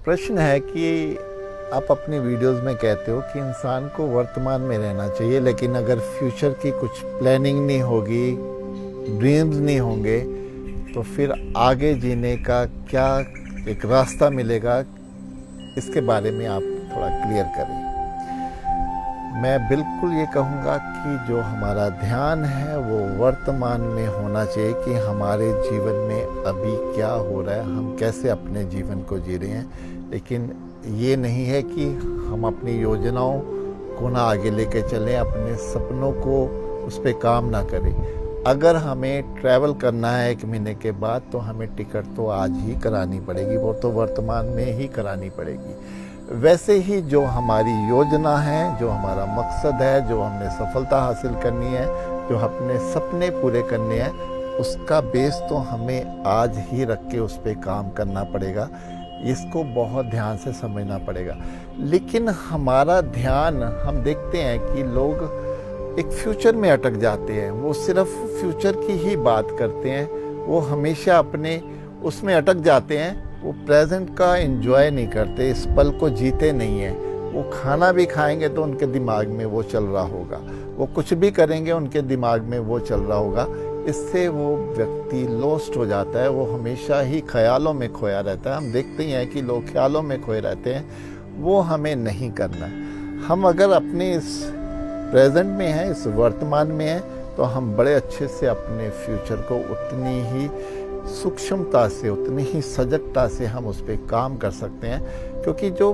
प्रश्न है कि आप अपनी वीडियोस में कहते हो कि इंसान को वर्तमान में रहना चाहिए, लेकिन अगर फ्यूचर की कुछ प्लानिंग नहीं होगी, ड्रीम्स नहीं होंगे, तो फिर आगे जीने का क्या एक रास्ता मिलेगा, इसके बारे में आप थोड़ा क्लियर करें। मैं बिल्कुल ये कहूँगा कि जो हमारा ध्यान है वो वर्तमान में होना चाहिए कि हमारे जीवन में अभी क्या हो रहा है, हम कैसे अपने जीवन को जी रहे हैं। लेकिन ये नहीं है कि हम अपनी योजनाओं को ना आगे लेके चलें, अपने सपनों को उस पर काम ना करें। अगर हमें ट्रैवल करना है 1 महीने के बाद, तो हमें टिकट तो आज ही करानी पड़ेगी, वो तो वर्तमान में ही करानी पड़ेगी। वैसे ही जो हमारी योजना है, जो हमारा मकसद है, जो हमने सफलता हासिल करनी है, जो अपने सपने पूरे करने हैं, उसका बेस तो हमें आज ही रख के उस पर काम करना पड़ेगा। इसको बहुत ध्यान से समझना पड़ेगा। लेकिन हमारा ध्यान, हम देखते हैं कि लोग एक फ्यूचर में अटक जाते हैं, वो सिर्फ फ्यूचर की ही बात करते हैं, वो हमेशा अपने उसमें अटक जाते हैं, वो प्रेजेंट का एंजॉय नहीं करते, इस पल को जीते नहीं हैं। वो खाना भी खाएंगे तो उनके दिमाग में वो चल रहा होगा, वो कुछ भी करेंगे उनके दिमाग में वो चल रहा होगा। इससे वो व्यक्ति लॉस्ट हो जाता है, वो हमेशा ही ख्यालों में खोया रहता है। हम देखते ही हैं कि लोग ख्यालों में खोए रहते हैं, वो हमें नहीं करना है। हम अगर अपने इस प्रेजेंट में हैं, इस वर्तमान में हैं, तो हम बड़े अच्छे से अपने फ्यूचर को उतनी ही सूक्ष्मता से, उतनी ही सजगता से हम उस पर काम कर सकते हैं, क्योंकि जो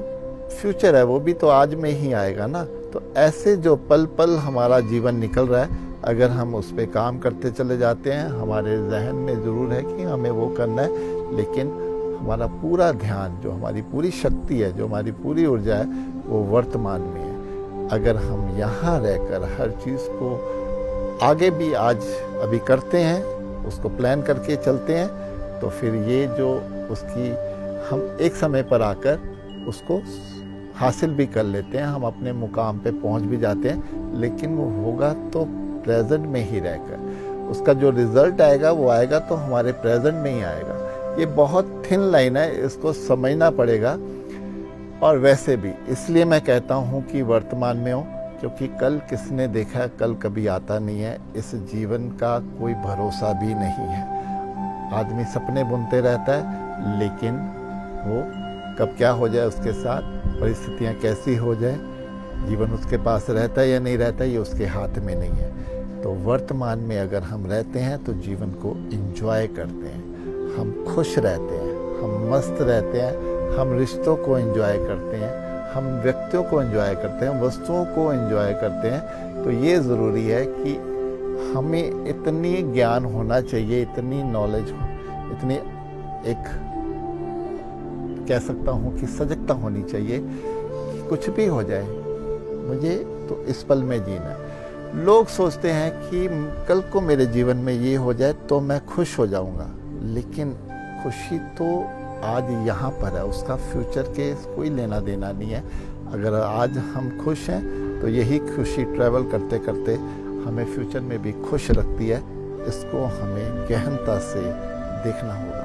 फ्यूचर है वो भी तो आज में ही आएगा ना। तो ऐसे जो पल पल हमारा जीवन निकल रहा है, अगर हम उस पर काम करते चले जाते हैं, हमारे जहन में ज़रूर है कि हमें वो करना है, लेकिन हमारा पूरा ध्यान, जो हमारी पूरी शक्ति है, जो हमारी पूरी ऊर्जा है, वो वर्तमान में है। अगर हम यहाँ रहकर हर चीज़ को आगे भी आज अभी करते हैं, उसको प्लान करके चलते हैं, तो फिर ये जो उसकी हम एक समय पर आकर उसको हासिल भी कर लेते हैं, हम अपने मुकाम पे पहुंच भी जाते हैं। लेकिन वो होगा तो प्रेजेंट में ही रहकर, उसका जो रिजल्ट आएगा वो आएगा तो हमारे प्रेजेंट में ही आएगा। ये बहुत थिन लाइन है, इसको समझना पड़ेगा। और वैसे भी इसलिए मैं कहता हूँ कि वर्तमान में हो, क्योंकि कल किसने देखा, कल कभी आता नहीं है। इस जीवन का कोई भरोसा भी नहीं है। आदमी सपने बुनते रहता है, लेकिन वो कब क्या हो जाए उसके साथ, परिस्थितियाँ कैसी हो जाए, जीवन उसके पास रहता है या नहीं रहता है, ये उसके हाथ में नहीं है। तो वर्तमान में अगर हम रहते हैं तो जीवन को एंजॉय करते हैं, हम खुश रहते हैं, हम मस्त रहते हैं, हम रिश्तों को एंजॉय करते हैं, हम व्यक्तियों को एंजॉय करते हैं, वस्तुओं को एंजॉय करते हैं। तो ये ज़रूरी है कि हमें इतनी ज्ञान होना चाहिए, इतनी नॉलेज, इतनी एक कह सकता हूँ कि सजगता होनी चाहिए कि कुछ भी हो जाए, मुझे तो इस पल में जीना है। लोग सोचते हैं कि कल को मेरे जीवन में ये हो जाए तो मैं खुश हो जाऊँगा, लेकिन खुशी तो आज यहाँ पर है, उसका फ्यूचर के कोई लेना देना नहीं है। अगर आज हम खुश हैं तो यही खुशी ट्रैवल करते करते हमें फ्यूचर में भी खुश रखती है। इसको हमें गहनता से देखना होगा।